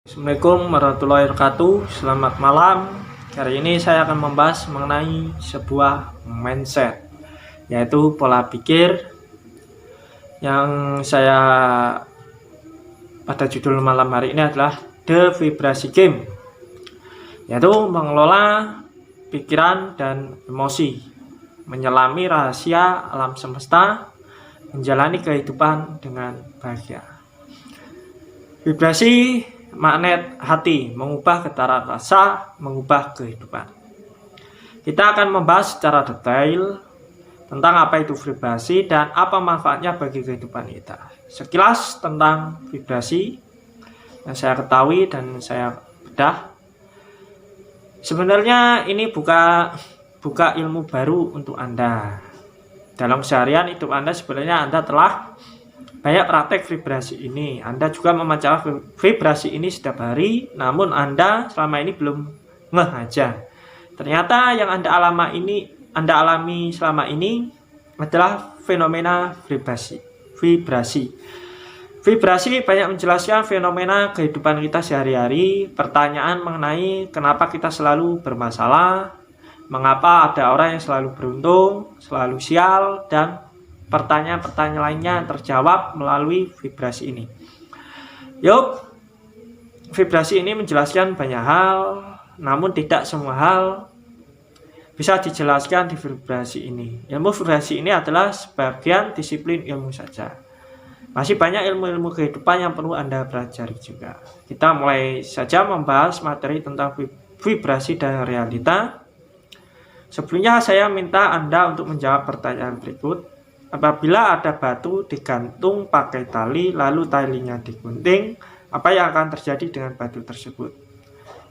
Assalamualaikum warahmatullahi wabarakatuh. Selamat malam. Hari ini saya akan membahas mengenai sebuah mindset, yaitu pola pikir yang saya pada judul malam hari ini adalah The Vibrasi Game, yaitu mengelola pikiran dan emosi, menyelami rahasia alam semesta, menjalani kehidupan dengan bahagia. Vibrasi magnet hati, mengubah getaran rasa, mengubah kehidupan. Kita akan membahas secara detail tentang apa itu vibrasi dan apa manfaatnya bagi kehidupan kita. Sekilas tentang vibrasi yang saya ketahui dan saya bedah. Sebenarnya ini buka ilmu baru untuk Anda. Dalam seharian hidup Anda sebenarnya Anda telah banyak praktek vibrasi ini. Anda juga memancarkan vibrasi ini setiap hari, namun Anda selama ini belum ngeh aja. Ternyata yang Anda alami selama ini adalah fenomena vibrasi. Vibrasi banyak menjelaskan fenomena kehidupan kita sehari-hari, pertanyaan mengenai kenapa kita selalu bermasalah, mengapa ada orang yang selalu beruntung, selalu sial, dan pertanyaan-pertanyaan lainnya terjawab melalui vibrasi ini. Vibrasi ini menjelaskan banyak hal, namun tidak semua hal bisa dijelaskan di vibrasi ini. Ilmu vibrasi ini adalah sebagian disiplin ilmu saja. Masih banyak ilmu-ilmu kehidupan yang perlu Anda pelajari juga. Kita mulai saja membahas materi tentang vibrasi dan realita. Sebelumnya saya minta Anda untuk menjawab pertanyaan berikut. Apabila ada batu digantung pakai tali, lalu talinya digunting, apa yang akan terjadi dengan batu tersebut?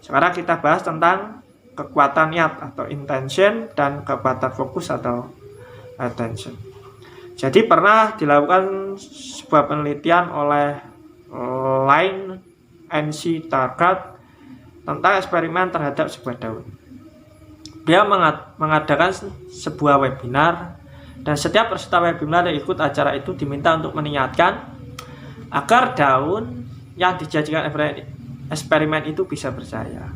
Sekarang kita bahas tentang kekuatan niat atau intention dan kekuatan fokus atau attention. Jadi pernah dilakukan sebuah penelitian oleh Lane NC Taggart tentang eksperimen terhadap sebuah daun. Dia mengadakan sebuah webinar, dan setiap peserta webinar yang ikut acara itu diminta untuk meniatkan agar daun yang dijadikan eksperimen itu bisa percaya.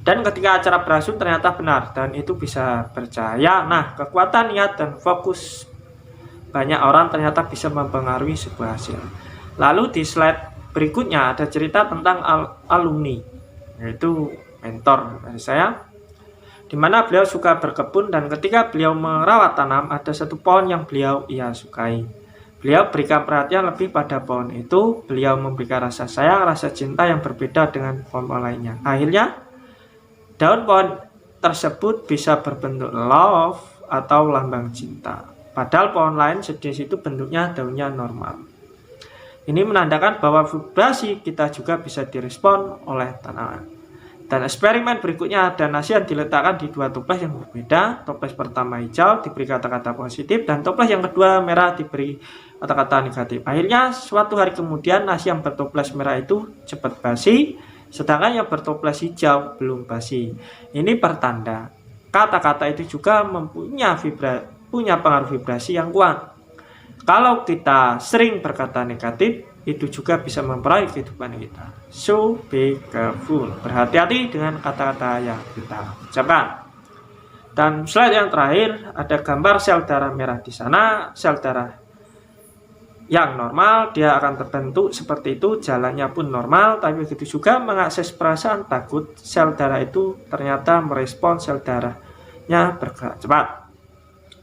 Dan ketika acara berlangsung ternyata benar dan itu bisa percaya. Nah, kekuatan niat dan fokus banyak orang ternyata bisa mempengaruhi sebuah hasil. Lalu di slide berikutnya ada cerita tentang alumni, yaitu mentor dari saya, di mana beliau suka berkebun, dan ketika beliau merawat tanam ada satu pohon yang beliau sukai. Beliau berikan perhatian lebih pada pohon itu, beliau memberikan rasa sayang, rasa cinta yang berbeda dengan pohon lainnya. Akhirnya daun pohon tersebut bisa berbentuk love atau lambang cinta. Padahal pohon lain sejenis itu bentuknya daunnya normal. Ini menandakan bahwa vibrasi kita juga bisa direspon oleh tanaman. Dan eksperimen berikutnya ada nasi yang diletakkan di dua toples yang berbeda. Toples pertama hijau diberi kata-kata positif, dan toples yang kedua merah diberi kata-kata negatif. Akhirnya suatu hari kemudian nasi yang bertoples merah itu cepat basi, sedangkan yang bertoples hijau belum basi. Ini pertanda kata-kata itu juga punya pengaruh vibrasi yang kuat. Kalau kita sering berkata negatif, itu juga bisa mempengaruhi kehidupan kita. So be careful. Berhati-hati dengan kata-kata yang kita ucapkan. Dan slide yang terakhir ada gambar sel darah merah di sana. Sel darah yang normal dia akan terbentuk seperti itu, jalannya pun normal, tapi begitu juga mengakses perasaan takut, sel darah itu ternyata merespon sel darahnya bergerak cepat.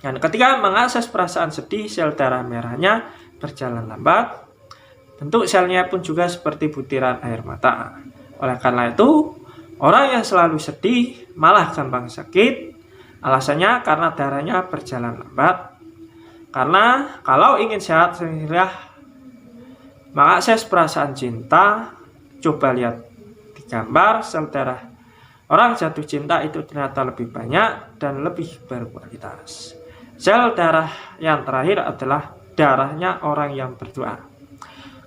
Dan ketika mengakses perasaan sedih, sel darah merahnya berjalan lambat. Bentuk selnya pun juga seperti butiran air mata. Oleh karena itu, orang yang selalu sedih malah gampang sakit. Alasannya karena darahnya berjalan lambat. Karena kalau ingin sehat, segera mengakses perasaan cinta. Coba lihat di gambar, sel darah orang jatuh cinta itu ternyata lebih banyak dan lebih berkualitas. Sel darah yang terakhir adalah darahnya orang yang berdoa.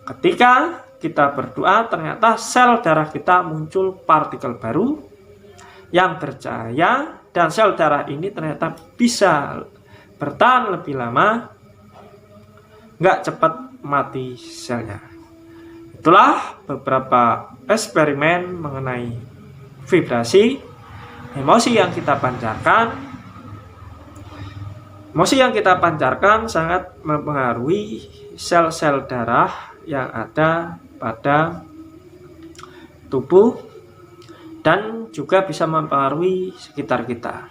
Ketika kita berdoa, ternyata sel darah kita muncul partikel baru yang bercahaya, dan sel darah ini ternyata bisa bertahan lebih lama, nggak cepat mati selnya. Itulah beberapa eksperimen mengenai vibrasi, emosi yang kita pancarkan. Emosi yang kita pancarkan sangat mempengaruhi sel-sel darah yang ada pada tubuh dan juga bisa mempengaruhi sekitar kita.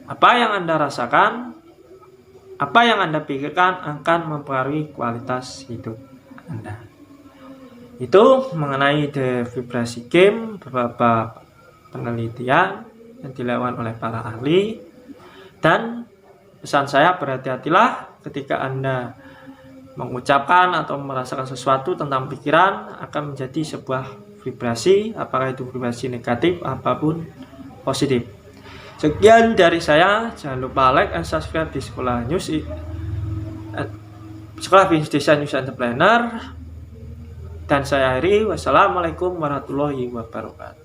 Apa yang Anda rasakan, apa yang Anda pikirkan akan mempengaruhi kualitas hidup Anda. Itu mengenai The Vibrasi Game, beberapa penelitian yang dilakukan oleh para ahli. Dan pesan saya, berhati-hatilah ketika Anda mengucapkan atau merasakan sesuatu tentang pikiran akan menjadi sebuah vibrasi, apakah itu vibrasi negatif apapun positif. Sekian dari saya, jangan lupa like and subscribe di Sekolah Bisnis Desain News Entrepreneur. Dan saya akhiri, wassalamualaikum warahmatullahi wabarakatuh.